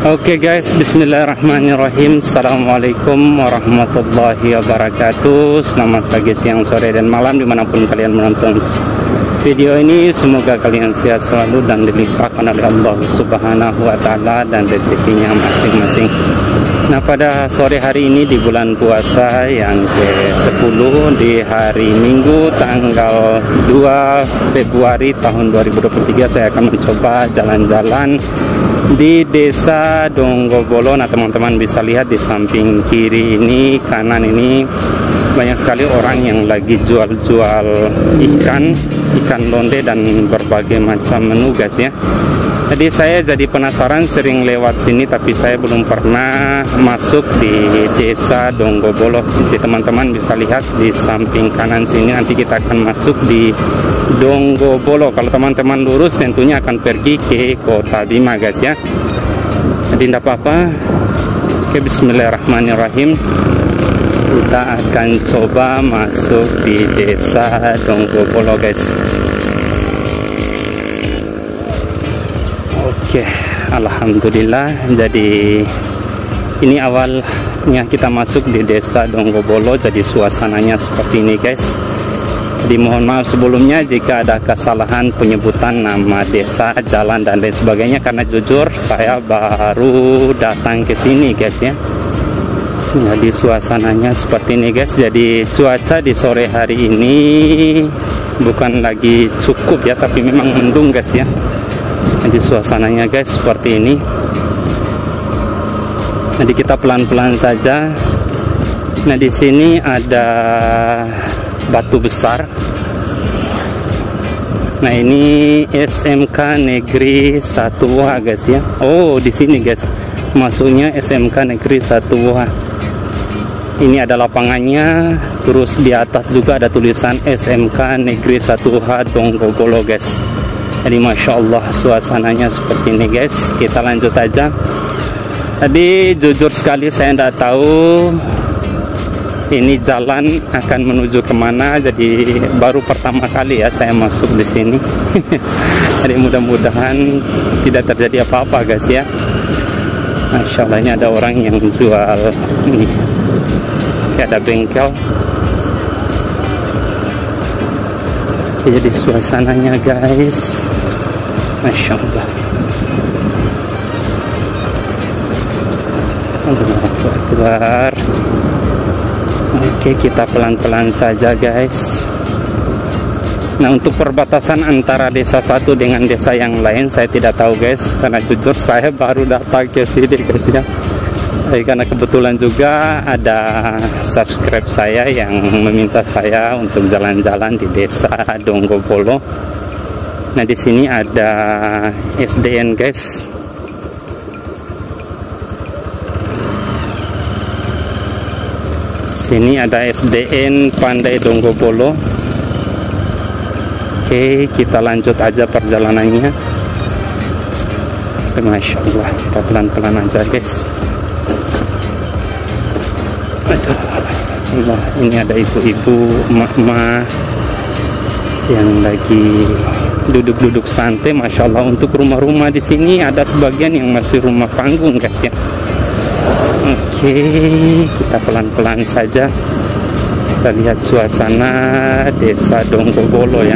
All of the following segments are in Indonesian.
Oke guys, bismillahirrahmanirrahim. Assalamualaikum warahmatullahi wabarakatuh. Selamat pagi, siang, sore, dan malam dimanapun kalian menonton video ini. Semoga kalian sehat selalu dan dilimpahkan oleh Allah Subhanahu wa Ta'ala dan rezekinya masing-masing. Nah, pada sore hari ini di bulan puasa yang ke-10 di hari Minggu tanggal 2 Februari tahun 2023, saya akan mencoba jalan-jalan di desa Donggobolo. Nah, teman-teman bisa lihat di samping kiri ini, kanan ini banyak sekali orang yang lagi jual-jual ikan londe dan berbagai macam menu guys ya. Jadi saya jadi penasaran, sering lewat sini tapi saya belum pernah masuk di desa Donggobolo. Jadi teman-teman bisa lihat di samping kanan sini, nanti kita akan masuk di Donggobolo. Kalau teman-teman lurus tentunya akan pergi ke kota Bima guys ya. Jadi tidak apa-apa. Oke, bismillahirrahmanirrahim. Kita akan coba masuk di desa Donggobolo guys. Oke, alhamdulillah. Jadi ini awalnya kita masuk di desa Donggobolo, jadi suasananya seperti ini guys. Jadi mohon maaf sebelumnya jika ada kesalahan penyebutan nama desa, jalan dan lain sebagainya, karena jujur saya baru datang ke sini guys ya. Jadi suasananya seperti ini guys. Jadi cuaca di sore hari ini bukan lagi cukup ya, tapi memang mendung guys ya. Jadi suasananya guys seperti ini. Jadi kita pelan-pelan saja. Nah, di sini ada batu besar. Nah, ini SMK Negeri 1 Wah guys ya. Oh, di sini guys masuknya SMK Negeri 1 Wah. Ini ada lapangannya, terus di atas juga ada tulisan SMK Negeri 1 Wah Donggobolo guys. Jadi masya Allah suasananya seperti ini guys. Kita lanjut aja. Tadi jujur sekali saya tidak tahu ini jalan akan menuju kemana. Jadi baru pertama kali ya saya masuk di sini. Jadi mudah-mudahan tidak terjadi apa-apa guys ya. Masya Allah, ini ada orang yang jual ini. Ada bengkel. Jadi suasananya guys, masya Allah. Allahu Akbar. Oke, kita pelan-pelan saja guys. Nah, untuk perbatasan antara desa satu dengan desa yang lain saya tidak tahu guys, karena jujur saya baru datang ke sini guys ya. Karena kebetulan juga ada subscribe saya yang meminta saya untuk jalan-jalan di desa Donggobolo. Nah, di sini ada SDN guys. Sini ada SDN Pandai Donggobolo. Oke, kita lanjut aja perjalanannya. Masya Allah, kita pelan-pelan aja guys. Aduh, Allah, ini ada ibu-ibu, emak-emak yang lagi duduk-duduk santai. Masya Allah, untuk rumah-rumah di sini ada sebagian yang masih rumah panggung guys ya. Oke, kita pelan-pelan saja. Kita lihat suasana desa Donggobolo ya.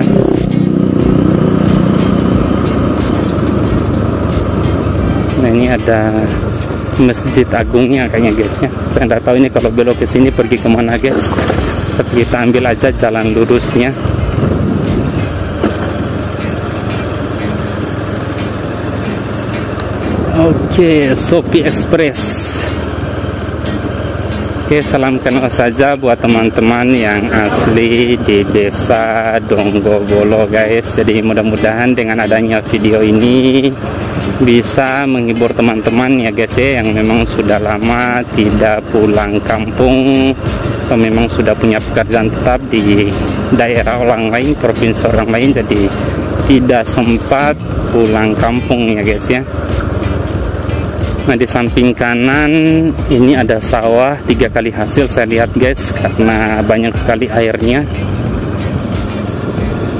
Nah, ini ada Masjid Agungnya kayaknya guys ya. Saya tidak tahu ini kalau belok ke sini pergi kemana guys, tapi kita ambil aja jalan lurusnya. Oke, Shopee Express. Oke, salam kenal saja buat teman-teman yang asli di desa Donggobolo guys. Jadi mudah-mudahan dengan adanya video ini bisa menghibur teman-teman ya guys ya, yang memang sudah lama tidak pulang kampung atau memang sudah punya pekerjaan tetap di daerah orang lain, provinsi orang lain, jadi tidak sempat pulang kampung ya guys ya. Nah, di samping kanan ini ada sawah 3 kali hasil saya lihat guys, karena banyak sekali airnya.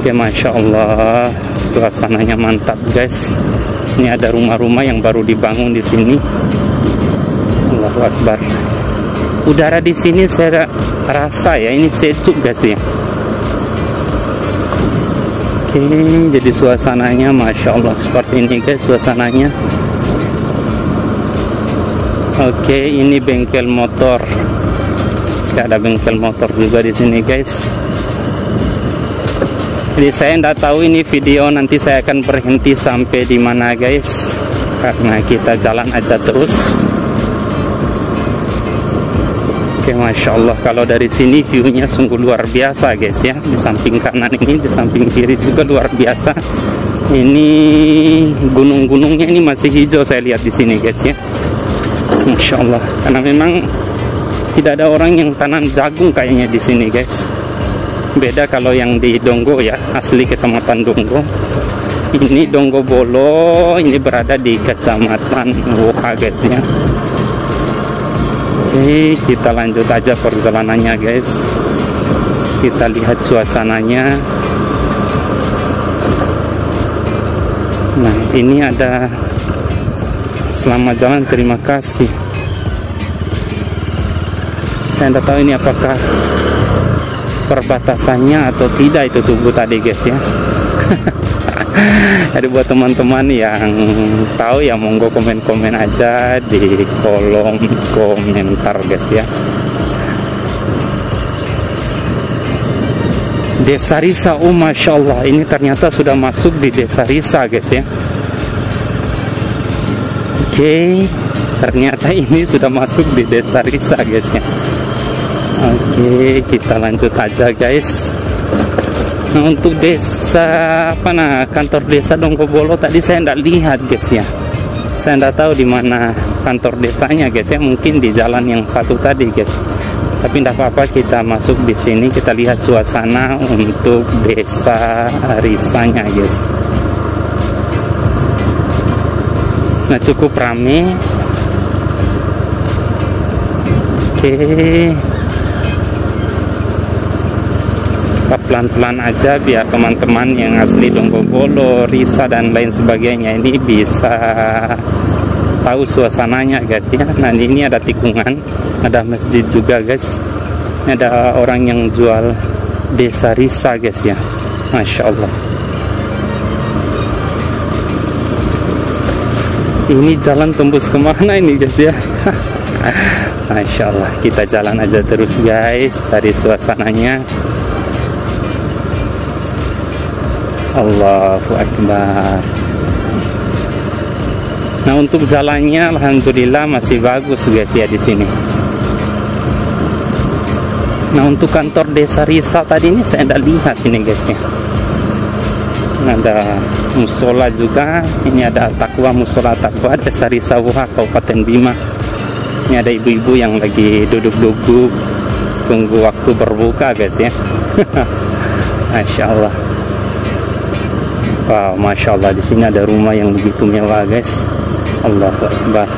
Ya masya Allah, suasananya mantap guys. Ini ada rumah-rumah yang baru dibangun di sini. Allahu Akbar. Udara di sini saya rasa ya ini sejuk guys ya. Oke, jadi suasananya masya Allah seperti ini guys suasananya. Oke, ini bengkel motor. Ada bengkel motor juga di sini guys. Jadi saya tidak tahu ini video nanti saya akan berhenti sampai di mana guys, karena kita jalan aja terus. Oke, masya Allah kalau dari sini viewnya sungguh luar biasa guys ya. Di samping kanan ini, di samping kiri juga luar biasa. Ini gunung-gunungnya ini masih hijau saya lihat di sini guys ya. Masya Allah, karena memang tidak ada orang yang tanam jagung kayaknya di sini guys. Beda kalau yang di Donggo ya, asli kecamatan Donggo. Ini Donggo Bolo, ini berada di kecamatan Woha guys ya. Oke, kita lanjut aja perjalanannya guys. Kita lihat suasananya. Nah, ini ada selamat jalan, terima kasih. Saya tidak tahu ini apakah perbatasannya atau tidak itu tubuh tadi guys ya. Jadi buat teman-teman yang tahu ya monggo komen-komen aja di kolom komentar guys ya. Desa Risa, oh masya Allah, ini ternyata sudah masuk di Desa Risa guys ya. Oke, ternyata ini sudah masuk di Desa Risa guys ya. Oke, kita lanjut aja guys. Nah, untuk desa kantor desa Donggo Bolo tadi saya tidak lihat guys ya. Saya tidak tahu di mana kantor desanya guys ya. Mungkin di jalan yang satu tadi guys. Tapi tidak apa-apa, kita masuk di sini, kita lihat suasana untuk Desa Risanya guys. Nah, cukup rame. Oke. Pelan-pelan aja biar teman-teman yang asli Donggo Bolo, Risa dan lain sebagainya ini bisa tahu suasananya guys ya. Nah, ini ada tikungan, ada masjid juga guys. Ini ada orang yang jual Desa Risa guys ya. Masya Allah. Ini jalan tembus kemana ini guys ya. Masya Allah, kita jalan aja terus guys, cari suasananya. Allahu Akbar. Nah, untuk jalannya alhamdulillah masih bagus guys ya di sini. Nah, untuk kantor Desa Risa tadi ini saya tidak lihat ini guys ya. Ada musola juga. Ini ada Taqwa, musola Taqwa Desa Risa Woha, Kabupaten Bima. Ini ada ibu-ibu yang lagi duduk-duduk tunggu waktu berbuka guys ya. Masya Allah. Wow, masya Allah, di sini ada rumah yang begitu mewah guys. Allahu Akbar.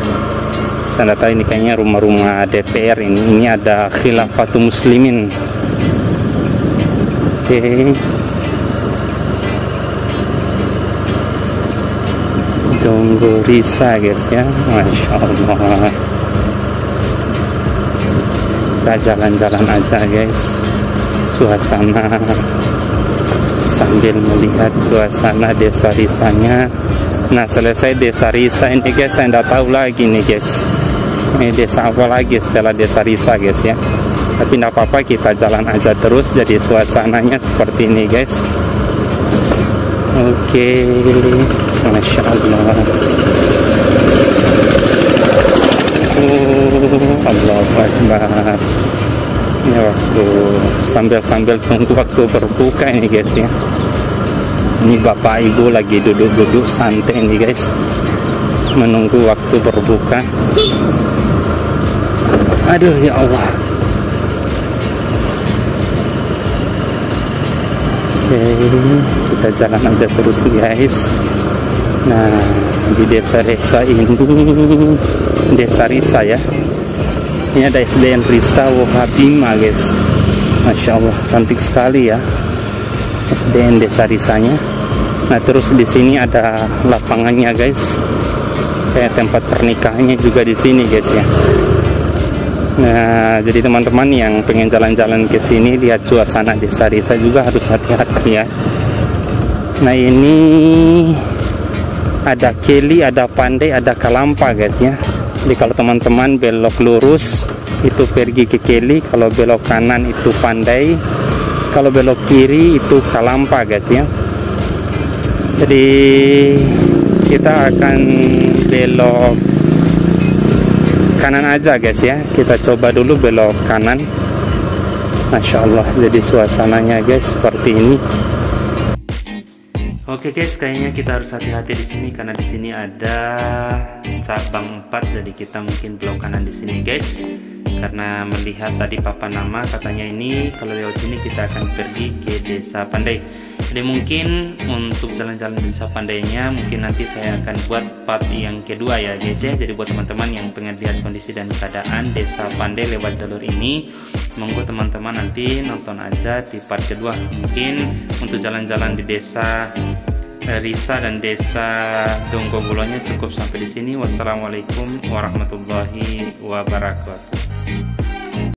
Saya tahu ini kayaknya rumah-rumah DPR ini. Ini ada Khilafatul Muslimin. Oke. Donggo Risa guys ya. Masya Allah. Kita jalan-jalan aja guys. Suasana sambil melihat suasana Desa Risanya. Nah, selesai Desa Risa ini guys, saya tidak tahu lagi nih guys, ini desa apa lagi setelah Desa Risa guys ya. Tapi tidak apa-apa, kita jalan aja terus. Jadi suasananya seperti ini guys. Oke, masya Allah. Allahu Akbar. Ini waktu sambil tunggu waktu berbuka ini guys ya. Ini bapak ibu lagi duduk-duduk santai nih guys, menunggu waktu berbuka. Aduh ya Allah. Oke, kita jalan aja terus guys. Nah, di Desa Risa ini, Desa Risa ya. Ini ada SDN Risa Woha Bima guys. Masya Allah, cantik sekali ya SDN Desa Risanya. Nah, terus di sini ada lapangannya guys, kayak tempat pernikahannya juga di sini guys ya. Nah, jadi teman-teman yang pengen jalan-jalan ke sini lihat suasana desa-desa juga harus hati-hati ya. Nah, ini ada Keli, ada Pandai, ada Kalampa guys ya. Jadi kalau teman-teman belok lurus itu pergi ke Keli, kalau belok kanan itu Pandai, kalau belok kiri itu Kalampa guys ya. Jadi kita akan belok kanan aja guys ya. Kita coba dulu belok kanan. Masya Allah, jadi suasananya guys seperti ini. Oke guys, kayaknya kita harus hati-hati di sini karena di sini ada cabang 4, jadi kita mungkin belok kanan di sini guys. Karena melihat tadi papan nama katanya ini kalau lewat sini kita akan pergi ke Desa Pandai. Jadi mungkin untuk jalan-jalan di Desa Pandainya mungkin nanti saya akan buat part yang kedua ya guys ya. Jadi buat teman-teman yang pengen lihat kondisi dan keadaan Desa Pandai lewat jalur ini, monggo teman-teman nanti nonton aja di part kedua. Mungkin untuk jalan-jalan di Desa Risa dan Desa Donggobulonya cukup sampai di sini. Wassalamualaikum warahmatullahi wabarakatuh.